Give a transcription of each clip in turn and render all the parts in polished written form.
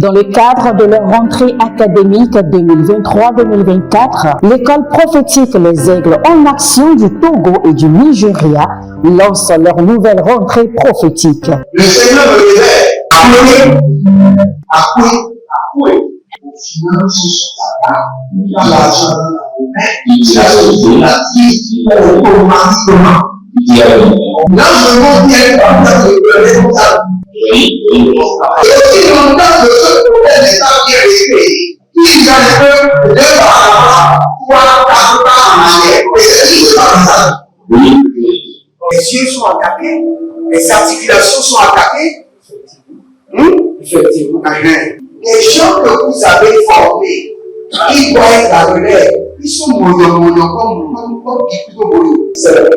Dans le cadre de leur rentrée académique 2023-2024, l'école prophétique Les Aigles en Action du Togo et du Nigeria lance leur nouvelle rentrée prophétique. Le Seigneur me disait, appelez. Finances, l'argent, automatiquement. Là, je vois bien comme ça, je peux comme ça. Et aussi longtemps que ce problème n'est pas bien réglé, il y a un peu de par trois, quatre pas en arrière. Et c'est juste comme ça. Les yeux sont attaqués, les articulations sont attaquées. Effectivement. Les gens que vous avez formés, qui doivent être la relève, ils sont mono comme plutôt mono. C'est vrai.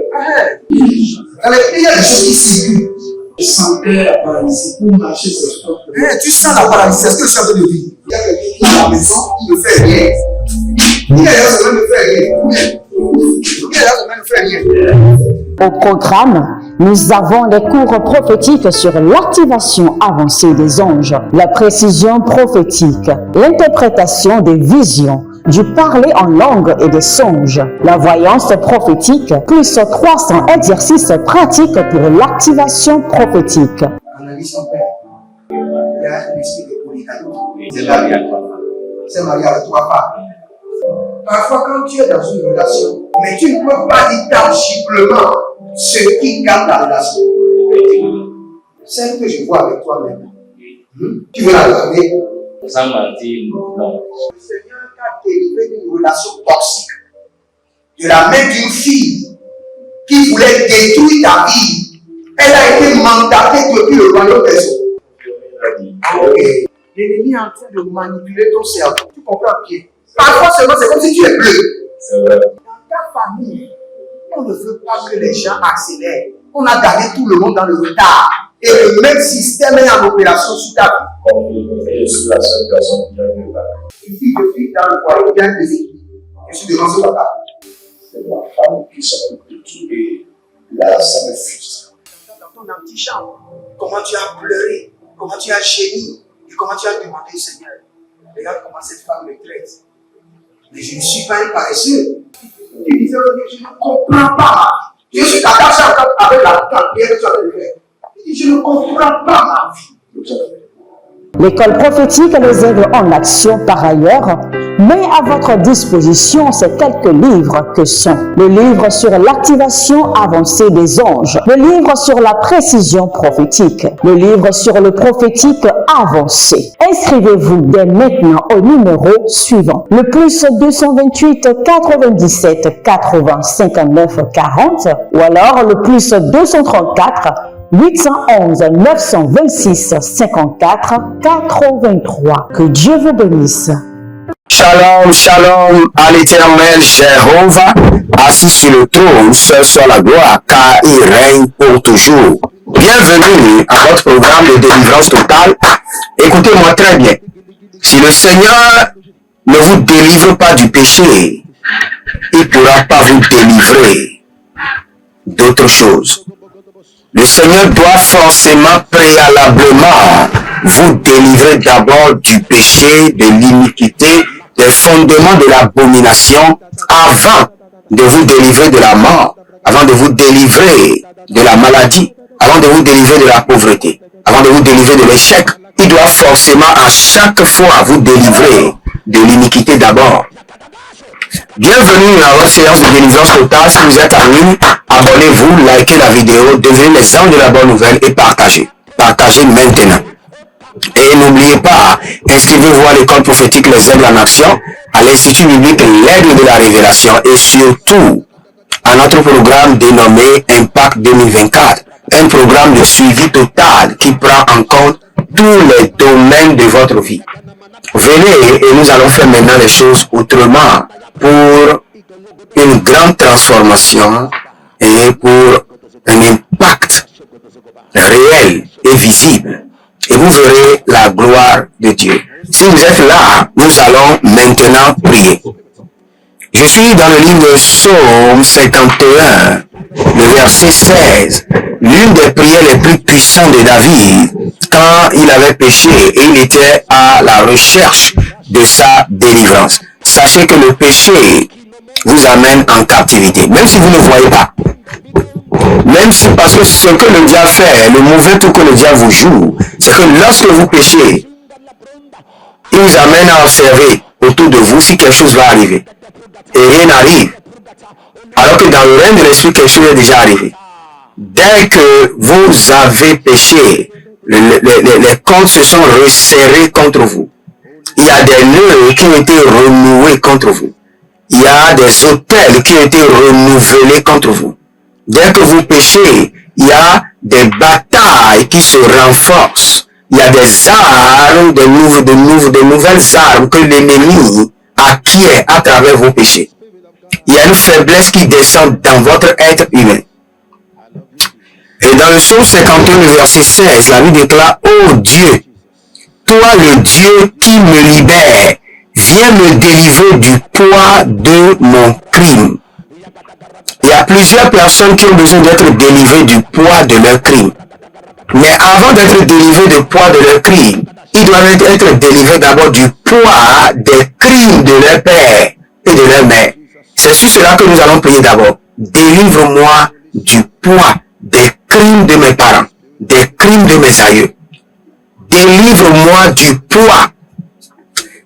Il y a des choses qui circulent. Je sentais la paralysie pour marcher sur ce corps. Tu sens la paralysie, c'est ce que je suis en train de dire. Il y a quelqu'un qui est à la maison, qui ne fait rien. Il y a quelqu'un qui ne fait rien. Au programme, nous avons les cours prophétiques sur l'activation avancée des anges, la précision prophétique, l'interprétation des visions, du parler en langue et des songes, la voyance prophétique, plus 300 exercices pratiques pour l'activation prophétique. Analyse ton père. Il y a un esprit de polygame. C'est marié à trois femmes. C'est marié à trois femmes. Parfois, quand tu es dans une relation, mais tu ne peux pas dire tangiblement ce qui garde la relation. Celle que je vois avec toi maintenant. Tu veux la regarder? Sans mentir, non. Le Seigneur t'a délivré d'une relation toxique. De la main d'une fille qui voulait détruire ta vie. Elle a été mandatée depuis le royaume des eaux. L'ennemi est en train de manipuler ton cerveau. Tu comprends bien? Parfois seulement, c'est comme si tu es bleu. Dans ta famille, on ne veut pas que les gens accélèrent. On a gardé tout le monde dans le retard. Et le même système est en opération sur ta vie. Je suis la seule personne qui a vu ça. Une fille de fille dans le foyer bien déséquilibrée. Je suis devant ce papa. C'est ma femme qui s'occupe de tout et là, ça me frustre. Dans ton antichambre, comment tu as pleuré, comment tu as gémi et comment tu as demandé au Seigneur. Regarde comment cette femme me traite. Mais je ne suis pas un paresseux. Tu disais, je ne comprends pas. Je suis attaché avec la tante que tu as fait. Je ne comprends pas ma vie. L'école prophétique Les Aigles en Action, par ailleurs, met à votre disposition ces quelques livres que sont le livre sur l'activation avancée des anges, le livre sur la précision prophétique, le livre sur le prophétique avancé. Inscrivez-vous dès maintenant au numéro suivant, le plus 228 97 80 59 40 ou alors le plus 234 811 926 54 83. Que Dieu vous bénisse. Shalom, shalom à l'Éternel Jéhovah, assis sur le trône, seul sur la gloire, car il règne pour toujours. Bienvenue à votre programme de délivrance totale. Écoutez-moi très bien. Si le Seigneur ne vous délivre pas du péché, il ne pourra pas vous délivrer d'autre chose. Le Seigneur doit forcément préalablement vous délivrer d'abord du péché, de l'iniquité, des fondements de l'abomination, avant de vous délivrer de la mort, avant de vous délivrer de la maladie, avant de vous délivrer de la pauvreté, avant de vous délivrer de l'échec. Il doit forcément à chaque fois vous délivrer de l'iniquité d'abord. Bienvenue à votre séance de délivrance totale. Si vous êtes en ligne, abonnez-vous, likez la vidéo, devenez les anges de la bonne nouvelle et partagez. Partagez maintenant. Et n'oubliez pas, inscrivez-vous à l'école prophétique Les Aigles en Action, à l'Institut biblique L'Aigle de la Révélation et surtout à notre programme dénommé Impact 2024, un programme de suivi total qui prend en compte tous les domaines de votre vie. Venez et nous allons faire maintenant les choses autrement pour une grande transformation et pour un impact réel et visible. Et vous verrez la gloire de Dieu. Si vous êtes là, nous allons maintenant prier. Je suis dans le livre de Psaume 51 le verset 16, l'une des prières les plus puissantes de David quand il avait péché et il était à la recherche de sa délivrance. Sachez que le péché vous amène en captivité, même si vous ne voyez pas. Même si, parce que ce que le diable fait, le mauvais tour que le diable vous joue, c'est que lorsque vous péchez, il vous amène à observer autour de vous si quelque chose va arriver. Et rien n'arrive. Alors que dans le règne de l'esprit, quelque chose est déjà arrivé. Dès que vous avez péché, les cordes se sont resserrées contre vous. Il y a des nœuds qui ont été renoués contre vous. Il y a des autels qui ont été renouvelés contre vous. Dès que vous péchez, il y a des batailles qui se renforcent. Il y a des armes, de nouvelles armes que l'ennemi acquiert à travers vos péchés. Il y a une faiblesse qui descend dans votre être humain. Et dans le psaume 51, verset 16, la Bible déclare, « Ô Dieu, toi le Dieu qui me libère, viens me délivrer du poids de mon crime. » Il y a plusieurs personnes qui ont besoin d'être délivrées du poids de leur crime. Mais avant d'être délivrés du poids de leur crime, ils doivent être délivrés d'abord du poids des crimes de leur père et de leur mère. C'est sur cela que nous allons prier d'abord. Délivre-moi du poids des crimes de mes parents, des crimes de mes aïeux. Délivre-moi du poids.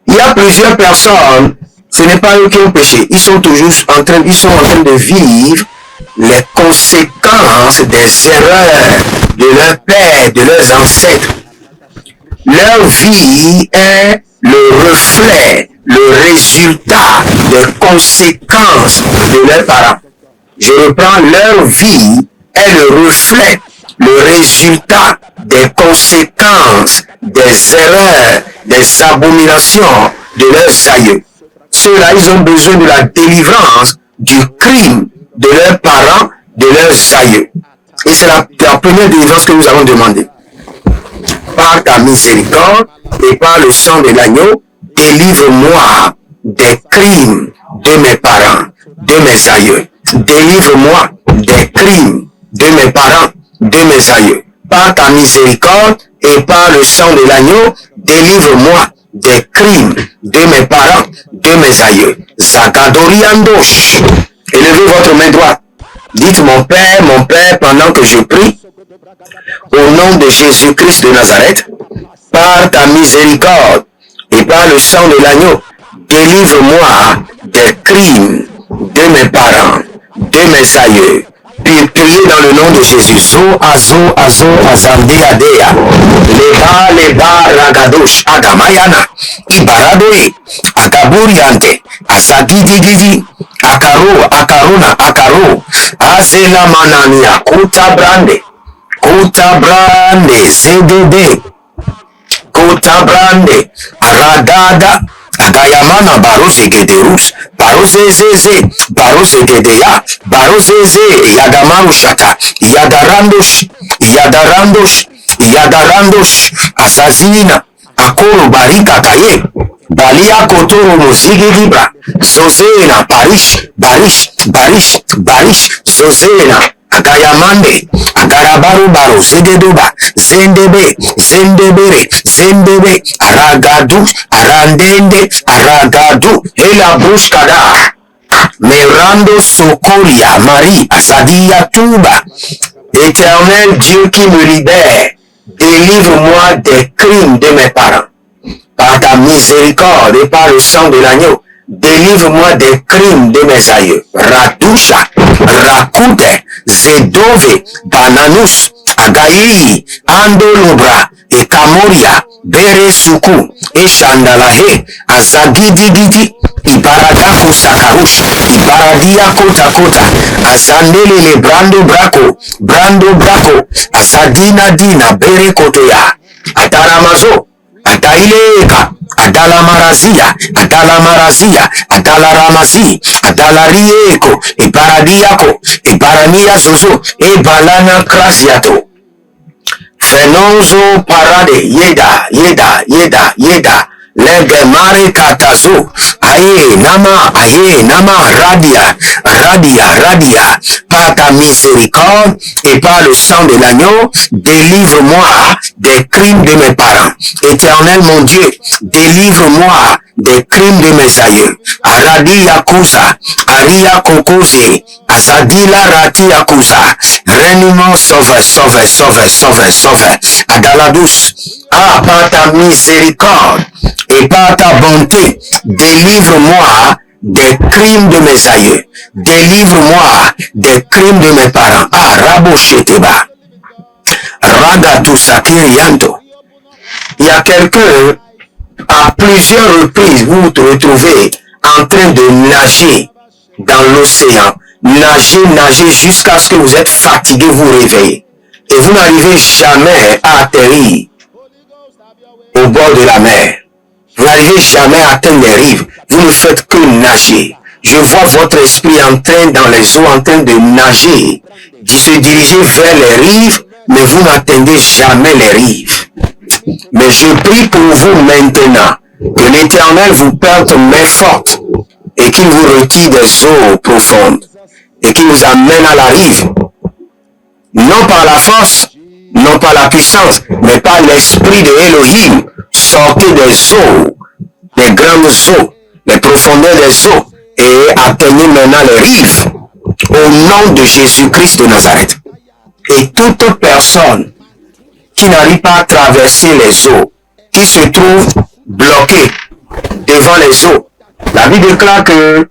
Il y a plusieurs personnes, ce n'est pas eux qui ont péché. Ils sont en train de vivre les conséquences des erreurs de leur père, de leurs ancêtres. Leur vie est le reflet, le résultat des conséquences de leurs parents. Je reprends, leur vie est le reflet, le résultat des conséquences des erreurs, des abominations de leurs aïeux. Ceux-là, ils ont besoin de la délivrance du crime de leurs parents, de leurs aïeux. Et c'est la première délivrance que nous avons demandée. Par ta miséricorde et par le sang de l'agneau, délivre-moi des crimes de mes parents, de mes aïeux. Délivre-moi des crimes de mes parents, de mes aïeux. Par ta miséricorde et par le sang de l'agneau, délivre-moi des crimes de mes parents, de mes aïeux. Zakadoriandosh. Élevez votre main droite. Dites mon Père, pendant que je prie, au nom de Jésus-Christ de Nazareth, par ta miséricorde et par le sang de l'agneau, délivre-moi des crimes de mes parents, de mes aïeux. Puis priez dans le nom de Jésus. So, azo, azande, adea. Leba, ragadosh, agamayana. Ibaradoe, akaburiante, asagidi, akaro. Azela manania, kuta brande, zdd. Kuta brande, ragada. Agayamana barozegederus, barozezeze, barozegedeya, barozeze, yagamarushata, yadarandosh, asazina, akoro barika kaye, balia kotoro mozigidibra, zozena, barish, zozena, agayamande, agarabaru, zegedoba, zendebe, aragadu, ela bruskada, merando sokoria, Marie, asadia tuba. Éternel Dieu qui me libère, délivre-moi des crimes de mes parents. Par ta miséricorde et par le sang de l'agneau, délivre-moi des crimes de mes aïeux. Radusha, Rakute, Zedove, Bananus, Agayi, Andolobra, et Kamoria, Berezuku, et Chandalahe, Azagidi, Ibaradaku Sakarush, Ibaradia Kota, Azandelele Brando Braco, Azadina Dina, Berekotoya, Adaramazo, Adaileka, Adalamarazia, Adalaramazi, Adalarieko, Ibaradiako, Ibarania Zozo, Ibalana Krasiato. Fenonzo parade, yeda, Legemare katazo. Aye, nama, radia. Par ta miséricorde et par le sang de l'agneau, délivre-moi des crimes de mes parents. Éternel mon Dieu, délivre-moi des crimes de mes aïeux. Aradi Yakuza, Aria Kokose, Asadila Rati Yakuza. Réuniment, sauve. Adaladus. Ah, par ta miséricorde et par ta bonté, délivre-moi des crimes de mes aïeux. Délivre-moi des crimes de mes parents. Ah, Rabosheteba. Ragatu Sakirianto. Il y a quelqu'un, à plusieurs reprises, vous vous retrouvez en train de nager dans l'océan. Nager jusqu'à ce que vous êtes fatigué, vous réveillez. Et vous n'arrivez jamais à atterrir au bord de la mer. Vous n'arrivez jamais à atteindre les rives. Vous ne faites que nager. Je vois votre esprit en train, dans les eaux, en train de nager, de se diriger vers les rives, mais vous n'atteignez jamais les rives. Mais je prie pour vous maintenant, que l'Éternel vous porte main forte, et qu'il vous retire des eaux profondes, et qu'il vous amène à la rive. Non par la force, non par la puissance, mais par l'esprit de Elohim. Sortez des eaux, des grandes eaux, les profondeurs des eaux, et atteignez maintenant les rives, au nom de Jésus-Christ de Nazareth. Et toute personne qui n'arrive pas à traverser les eaux, qui se trouve bloquée devant les eaux, la Bible déclare que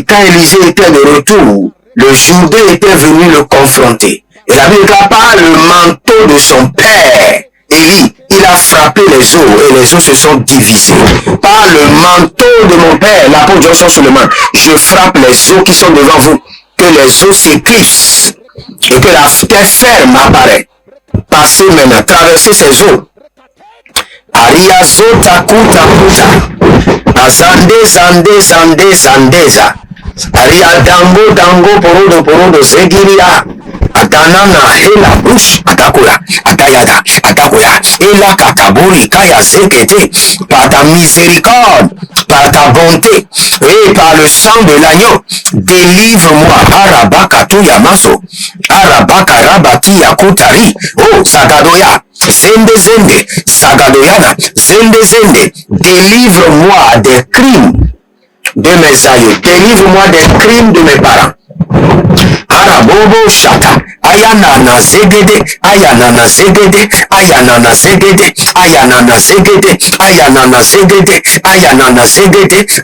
quand Élisée était de retour, le Jourdain était venu le confronter. Et la Bible déclare par le manteau de son père, Élie, il a frappé les eaux et les eaux se sont divisées. Par le manteau de mon père, l'apôtre Johnson Suleiman, je frappe les eaux qui sont devant vous, que les eaux s'éclipsent et que la terre ferme apparaît. Passez maintenant, traversez ces eaux. Aria zota kuta. Zandeza. Aria dango porodo zegiria. Adanana hela bush atakoya. Ela kataburi kaya zekete. Par ta miséricorde, par ta bonté et par le sang de l'agneau, délivre-moi. Arabakatu yamazo. Arabakarabati yakutari. Oh, Sagadoya. Zende, Sagadoyana, Zende, délivre-moi des crimes de mes aïeux, délivre-moi des crimes de mes parents. Arabobo Shata, Ayanana Zegede,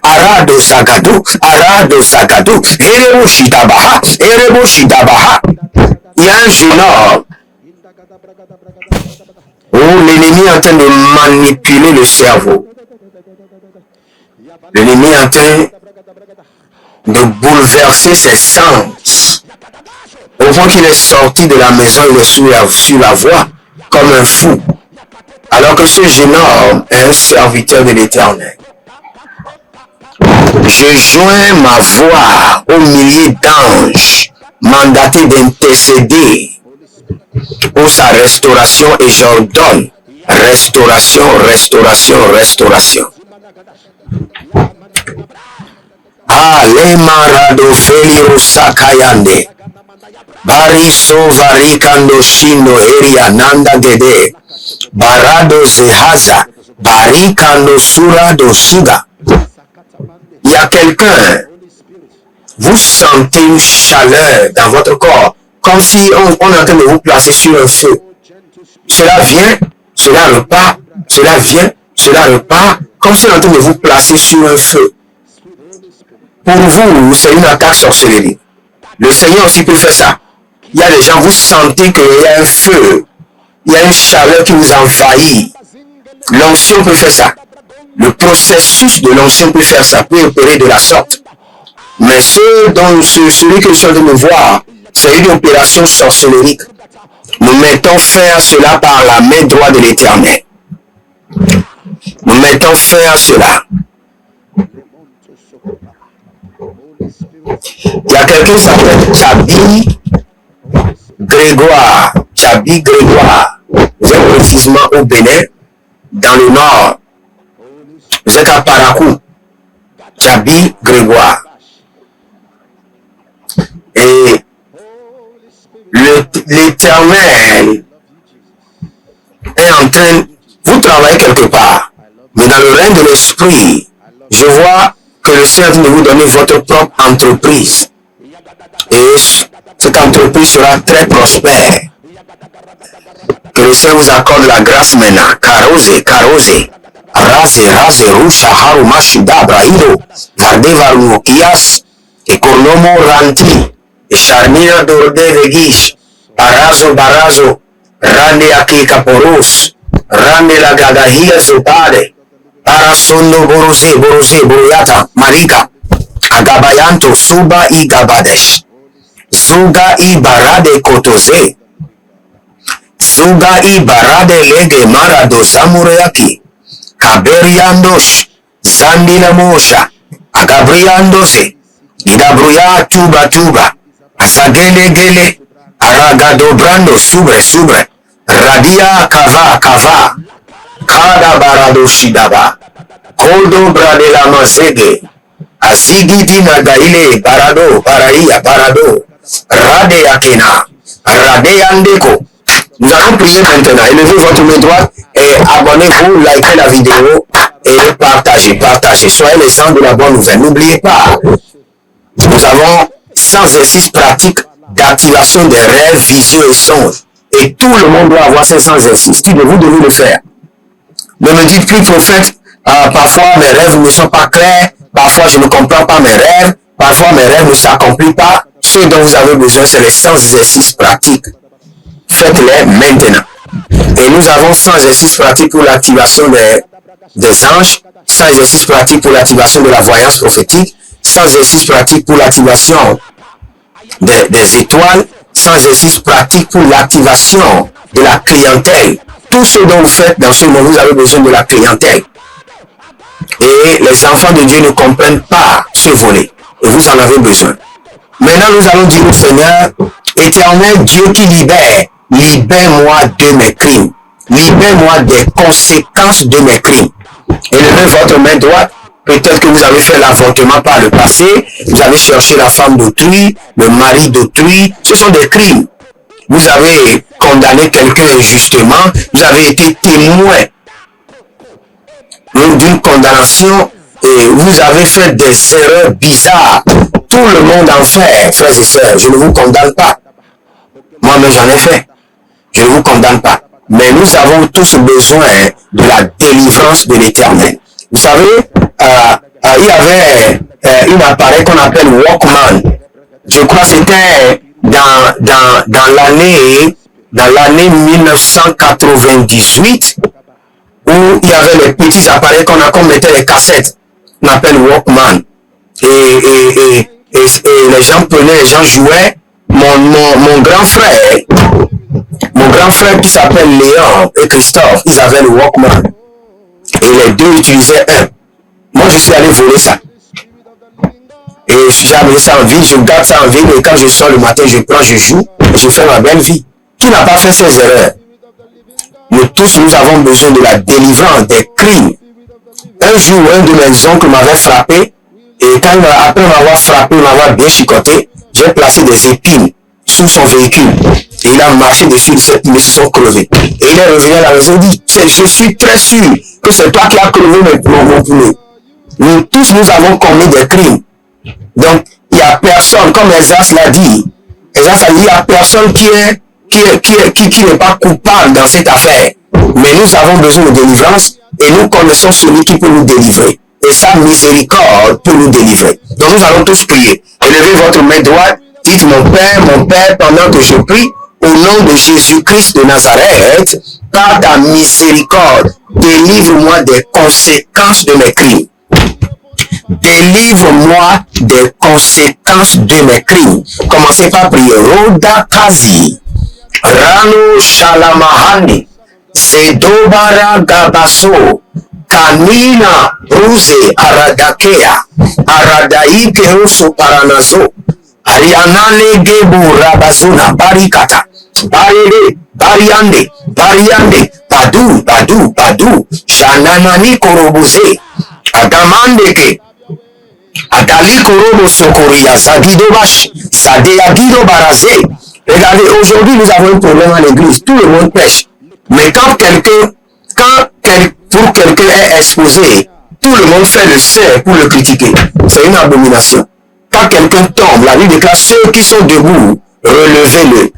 Arado Sagadu, Erebo Shitabaha. Il y a un jeune homme où l'ennemi est en train de manipuler le cerveau. L'ennemi est en train de bouleverser ses sens. Au point qu'il est sorti de la maison, il est sur la voie comme un fou. Alors que ce jeune homme est un serviteur de l'Éternel. Je joins ma voix au milieu d'anges mandatés d'intercéder pour sa restauration et j'ordonne restauration. Alemarado felio sakayande bariso varikando shindo heria nanda gede barado zehaza barikando surado suga. Il y a quelqu'un, vous sentez une chaleur dans votre corps, comme si on est en train de vous placer sur un feu. Cela vient, cela repart, cela vient, cela repart, comme si on est en train de vous placer sur un feu. Pour vous, c'est une attaque sorcellerie. Le Seigneur aussi peut faire ça. Il y a des gens, vous sentez qu'il y a un feu, il y a une chaleur qui vous envahit. L'onction peut faire ça. Le processus de l'onction peut faire ça, peut opérer de la sorte. Mais celui que je suis en train de voir, c'est une opération sorcellerique. Nous mettons fin à cela par la main droite de l'Éternel. Nous mettons fin à cela. Il y a quelqu'un qui s'appelle Chabi Grégoire. Vous êtes précisément au Bénin, dans le nord. Vous êtes à Parakou, Djabi Grégoire. Et l'Éternel est en train, vous travaillez quelque part, mais dans le règne de l'esprit, je vois que le Seigneur vient de vous donner votre propre entreprise. Et cette entreprise sera très prospère. Que le Seigneur vous accorde la grâce maintenant. Karose, Rase, Rusha, Haruma, Shida, Brahiro, Vardeva, Rumokias, et Kornomo, Ranti, et Charmina, Dorde, Vegish, Barazo, Rande, Akika, Poros, Rande, la Gadahia, Zopade, Parasondo, Borose, Boroyata, Marika, Agabayanto, Suba, I Gabadesh, Zuga, I Barade, Kotoze, Suga, I Barade, Lege, Marado, Samureaki, Kaberiandosh, Zandina Mosha, Agabriandose, Idabruya, Tuba, Asagele, Aragado Brando, Subre, Radia, Kava, Kada Barado Shidaba, Koldo Bradela Masege, Azigiti Nagaile, Barado, Rade Akena, Rade Andeko. Nous allons prier maintenant. Élevez votre main droite et abonnez-vous, likez la vidéo et partagez. Soyez les gens de la bonne nouvelle. N'oubliez pas, nous avons 100 exercices pratiques d'activation des rêves, visions et songes. Et tout le monde doit avoir ces 100 exercices. Vous devez le faire. Ne me dites plus, prophète, parfois mes rêves ne sont pas clairs, parfois je ne comprends pas mes rêves, parfois mes rêves ne s'accomplissent pas. Ce dont vous avez besoin, c'est les 100 exercices pratiques. Faites-les maintenant. Et nous avons 100 exercices pratiques pour l'activation des anges, 100 exercices pratiques pour l'activation de la voyance prophétique, 100 exercices pratiques pour l'activation des étoiles, 100 exercices pratiques pour l'activation de la clientèle. Tout ce dont vous faites dans ce moment, vous avez besoin de la clientèle. Et les enfants de Dieu ne comprennent pas ce volet. Et vous en avez besoin. Maintenant, nous allons dire au Seigneur, Éternel Dieu qui libère-moi de mes crimes. Libère-moi des conséquences de mes crimes. Élevez votre main droite. Peut-être que vous avez fait l'avortement par le passé. Vous avez cherché la femme d'autrui, le mari d'autrui. Ce sont des crimes. Vous avez condamné quelqu'un injustement. Vous avez été témoin d'une condamnation et vous avez fait des erreurs bizarres. Tout le monde en fait, frères et sœurs. Je ne vous condamne pas. Moi-même, j'en ai fait. Je ne vous condamne pas. Mais nous avons tous besoin de la délivrance de l'Éternel. Vous savez, il y avait un appareil qu'on appelle Walkman. Je crois que c'était dans l'année 1998 où il y avait les petits appareils qu'on mettait les cassettes. On appelle Walkman. Et les gens prenaient, les gens jouaient. Mon grand frère qui s'appelle Léon et Christophe, ils avaient le Walkman. Et les deux utilisaient un. Moi, je suis allé voler ça. Et j'ai amené ça en ville, je garde ça en ville, et quand je sors le matin, je prends, je joue, et je fais ma belle vie. Qui n'a pas fait ces erreurs? Nous tous, nous avons besoin de la délivrance des crimes. Un jour, un de mes oncles m'avait frappé, et après m'avoir frappé, m'avoir bien chicoté, j'ai placé des épines sous son véhicule. Et il a marché dessus, ils se sont crevés. Et il est revenu à la maison, il dit, je suis très sûr que c'est toi qui as crevé mon poulet. Nous tous, nous avons commis des crimes. Donc, il n'y a personne, comme Esdras l'a dit, il n'y a personne qui n'est pas coupable dans cette affaire. Mais nous avons besoin de délivrance et nous connaissons celui qui peut nous délivrer. Et sa miséricorde peut nous délivrer. Donc, nous allons tous prier. Élevez votre main droite. Dites, mon Père, pendant que je prie, au nom de Jésus-Christ de Nazareth, par ta miséricorde, délivre-moi des conséquences de mes crimes. Délivre-moi des conséquences de mes crimes. Commencez par prier. Roda Kazi, Rano Shalamahani, Zedobara Gabaso, Kanina Bruze Aradakea, Aradai Peroso Paranazo, Arianale Gebu Rabazuna Barikata, Barede, Bariande, Badu, Shananani Korobuze, Agamandeke, Adali Korobo Sokoria, Zagidobash, Sadeagido Barazé. Regardez, aujourd'hui, nous avons un problème à l'église. Tout le monde pêche. Mais pour quelqu'un est exposé, tout le monde fait le saint pour le critiquer. C'est une abomination. Quand quelqu'un tombe, la Bible déclare ceux qui sont debout, relevez-le.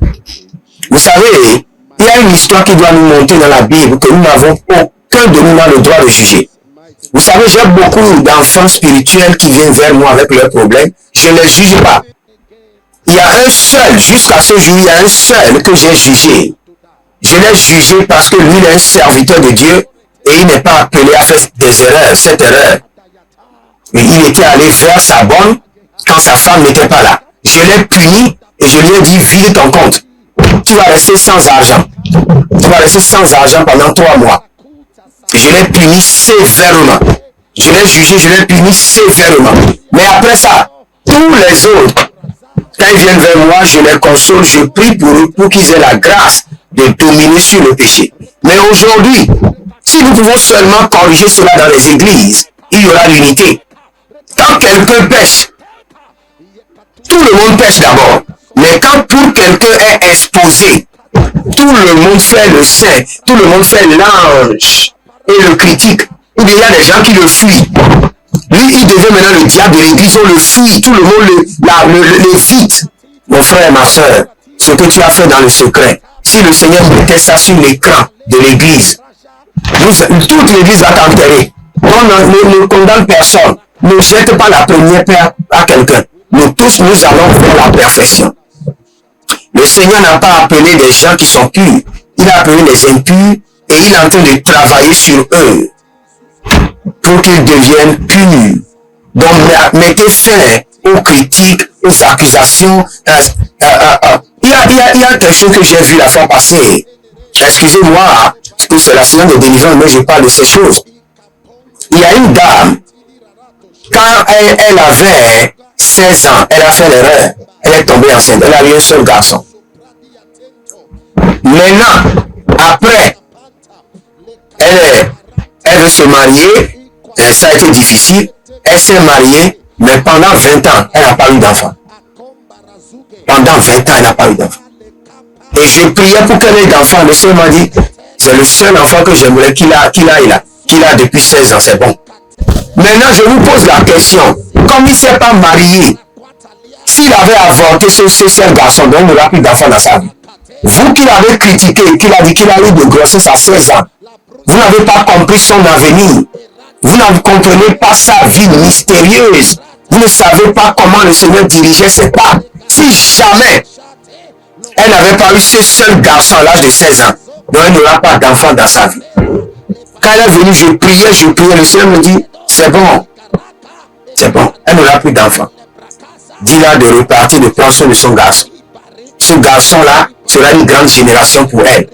Vous savez, il y a une histoire qui doit nous montrer dans la Bible que nous n'avons aucun de nous le droit de juger. Vous savez, j'ai beaucoup d'enfants spirituels qui viennent vers moi avec leurs problèmes. Je ne les juge pas. Il y a un seul, jusqu'à ce jour, il y a un seul que j'ai jugé. Je l'ai jugé parce que lui, il est un serviteur de Dieu et il n'est pas appelé à faire des erreurs, cette erreur. Mais il était allé vers sa bonne quand sa femme n'était pas là. Je l'ai puni et je lui ai dit, vide ton compte. Tu vas rester sans argent. Tu vas rester sans argent pendant 3 mois. Et je l'ai puni sévèrement. Je l'ai jugé, je l'ai puni sévèrement. Mais après ça, tous les autres, quand ils viennent vers moi, je les console, je prie pour eux, pour qu'ils aient la grâce de dominer sur le péché. Mais aujourd'hui, si nous pouvons seulement corriger cela dans les églises, il y aura l'unité. Quand quelqu'un pêche, tout le monde pêche d'abord. Mais quand pour quelqu'un est exposé, tout le monde fait le saint, tout le monde fait l'ange et le critique. Ou bien il y a des gens qui le fuient. Lui, il devient maintenant le diable de l'église, on le fuit, tout le monde l'évite. Mon frère, ma soeur, ce que tu as fait dans le secret, si le Seigneur mettait ça sur l'écran de l'église, toute l'église va t'enterrer. On ne condamne personne. Ne jette pas la première pierre à quelqu'un. Nous tous, nous allons faire la perfection. Le Seigneur n'a pas appelé des gens qui sont purs. Il a appelé les impurs et il est en train de travailler sur eux pour qu'ils deviennent purs. Donc, mettez fin aux critiques, aux accusations. Il y a quelque chose que j'ai vu la fois passée. Excusez-moi, parce que c'est la semaine de délivrance, mais je parle de ces choses. Il y a une dame, quand elle avait 16 ans, elle a fait l'erreur. Elle est tombée enceinte. Elle a eu un seul garçon. Maintenant, après, elle veut se marier. Ça a été difficile. Elle s'est mariée, mais pendant 20 ans, elle n'a pas eu d'enfant. Pendant 20 ans, elle n'a pas eu d'enfant. Et je priais pour qu'elle ait d'enfant. Le Seigneur m'a dit, c'est le seul enfant que j'aimerais qu'il a depuis 16 ans, c'est bon. Maintenant, je vous pose la question. Comme il ne s'est pas marié, s'il avait avorté ce seul garçon, donc il n'aura plus d'enfant dans sa vie. Vous qui l'avez critiqué, qu'il a dit qu'il a eu de grossesse à 16 ans, vous n'avez pas compris son avenir. Vous ne comprenez pas sa vie mystérieuse. Vous ne savez pas comment le Seigneur dirigeait ses pas. Si jamais elle n'avait pas eu ce seul garçon à l'âge de 16 ans, donc elle n'aura pas d'enfant dans sa vie. Quand elle est venue, je priais, le Seigneur me dit, c'est bon, elle n'aura plus d'enfant. Dis-la de repartir, de prendre soin de son garçon. Ce garçon-là sera une grande génération pour elle.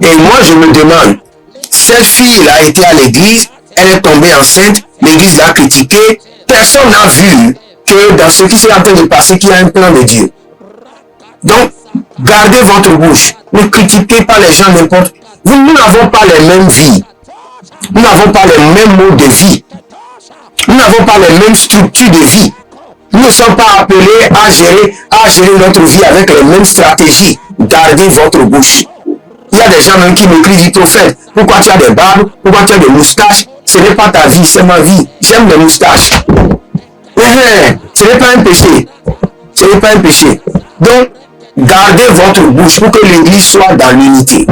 Et moi, je me demande, cette fille a été à l'église, elle est tombée enceinte, l'église l'a critiquée, personne n'a vu que dans ce qui s'est en train de passer, qu'il y a un plan de Dieu. Donc, gardez votre bouche, ne critiquez pas les gens n'importe. Nous n'avons pas les mêmes vies, nous n'avons pas les mêmes modes de vie, nous n'avons pas les mêmes structures de vie. Nous ne sommes pas appelés à gérer notre vie avec les mêmes stratégies. Gardez votre bouche. Il y a des gens même qui m'écrivent, du prophète, pourquoi tu as des barbes, pourquoi tu as des moustaches? Ce n'est pas ta vie, c'est ma vie. J'aime les moustaches. Ce n'est pas un péché. Ce n'est pas un péché. Donc, gardez votre bouche pour que l'église soit dans l'unité.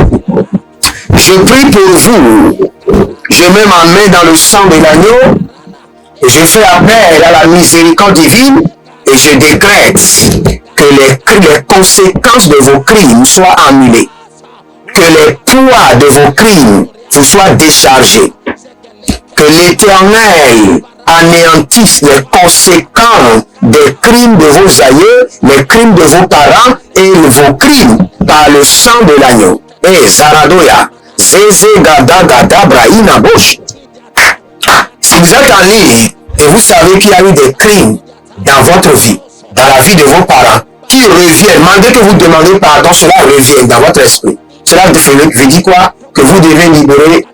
Je prie pour vous. Je mets ma main dans le sang de l'agneau. Et je fais appel à la miséricorde divine et je décrète que les conséquences de vos crimes soient annulées. Que les poids de vos crimes vous soient déchargés. Que l'Éternel anéantisse les conséquences des crimes de vos aïeux, les crimes de vos parents et vos crimes par le sang de l'agneau. Et Zaradoya, Zézé Gada Gada Brahina Bosh. Si vous êtes en ligne et vous savez qu'il y a eu des crimes dans votre vie, dans la vie de vos parents, qui reviennent, malgré que vous demandez pardon, cela revient dans votre esprit. Cela veut dire quoi? Que vous devez libérer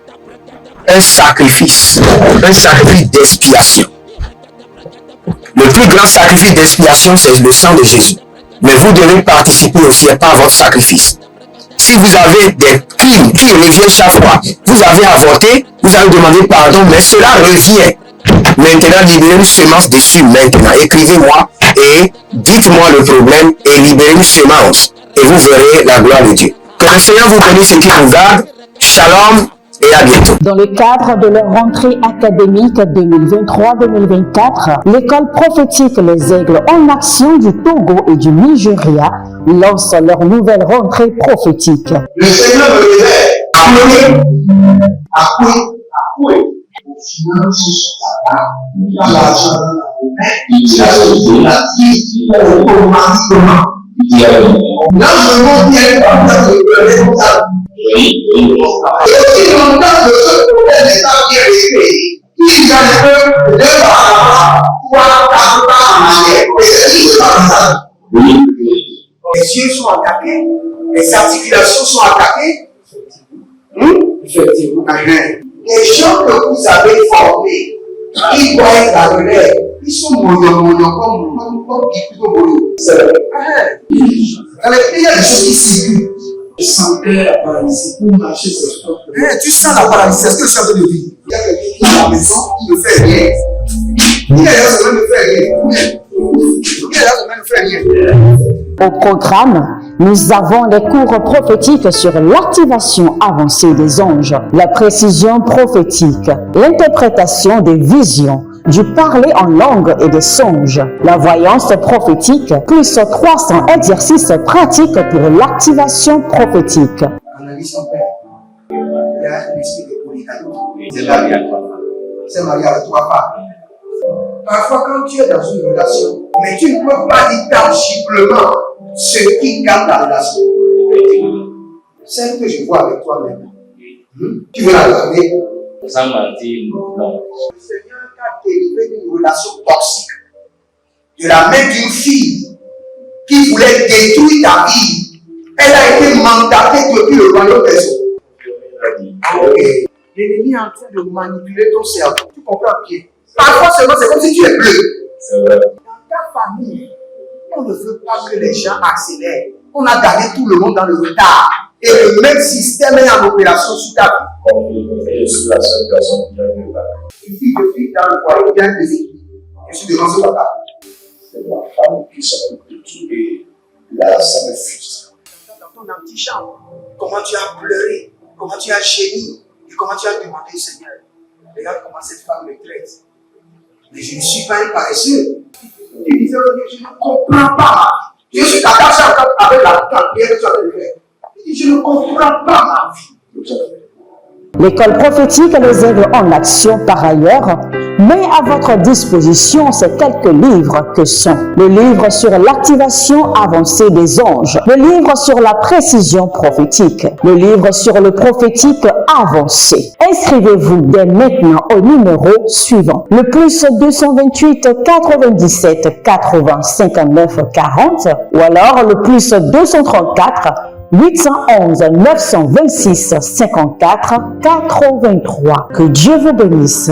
un sacrifice d'expiation. Le plus grand sacrifice d'expiation, c'est le sang de Jésus. Mais vous devez participer aussi par votre sacrifice. Si vous avez des crimes qui reviennent chaque fois, vous avez avorté, vous avez demandé pardon, mais cela revient. Maintenant, libérez une semence dessus maintenant. Écrivez-moi et dites-moi le problème et libérez une semence. Et vous verrez la gloire de Dieu. Que le Seigneur vous bénisse et qu'il vous garde. Shalom et à bientôt. Dans le cadre de leur rentrée académique 2023-2024, l'école prophétique Les Aigles en Action du Togo et du Nigeria lance leur nouvelle rentrée prophétique. Le Seigneur me révèle, appuie. Au final, ce sera là, il a l'argent dans la main, il a la vie automatiquement. Là, je montre bien comme ça, je peux aller comme ça. Et aussi longtemps que ce problème n'est pas bien réglé, il y a un peu de par là, 3, 4 pas en arrière, et c'est pas ça. Les yeux sont attaqués, les articulations sont attaquées. Effectivement. Les gens que vous avez formés, ils voient la relève, ils sont moyens comme c'est vrai. Dans les pays, il y a des choses qui circulent. Je sentais la paralysie pour marcher sur le top. Tu sens la paralysie, c'est ce que je suis en train de dire. Il y a quelqu'un qui est à la maison, qui ne fait rien. Il est là, ça ne fait rien. Au programme, nous avons les cours prophétiques sur l'activation avancée des anges, la précision prophétique, l'interprétation des visions, du parler en langue et des songes, la voyance prophétique, plus 300 exercices pratiques pour l'activation prophétique. Analyse son père. Il y a un esprit de polygamy. C'est marié à 3 femmes. C'est marié à 3 femmes. Parfois, quand tu es dans une relation, mais tu ne peux pas dire tangiblement ce qui garde la relation. Celle que je vois avec toi maintenant. Tu veux la regarder? Sans mentir, non. Le Seigneur t'a délivré d'une relation toxique. De la main d'une fille qui voulait détruire ta vie. Elle a été mandatée depuis le royaume des eaux. Ok. L'ennemi est en train de manipuler ton cerveau. Tu comprends bien? Parfois seulement, c'est comme si tu es bleu. C'est vrai. Dans ta famille, on ne veut pas que les gens accélèrent. On a gardé tout le monde dans le retard. Et le même système est en opération sur ta vie. Je suis la seule personne qui a vu là. Une fille de fille dans le foyer bien déséquilibrée. Je suis devant ce papa. C'est ma femme qui s'occupe de tout et là, ça me frustre. Dans ton antichambre, comment tu as pleuré, comment tu as gémi et comment tu as demandé au Seigneur. Regarde comment cette femme me traite. Mais je ne suis pas un paresseux. Tu disais, je ne comprends pas. Je suis attaché avec la bien que tu as fait. Je ne comprends pas ma vie. L'école prophétique Les Aigles en Action, par ailleurs, met à votre disposition ces quelques livres que sont le livre sur l'activation avancée des anges, le livre sur la précision prophétique, le livre sur le prophétique avancé. Inscrivez-vous dès maintenant au numéro suivant, le plus 228 97 80 59 40 ou alors le plus 234 811 926 54 83. Que Dieu vous bénisse.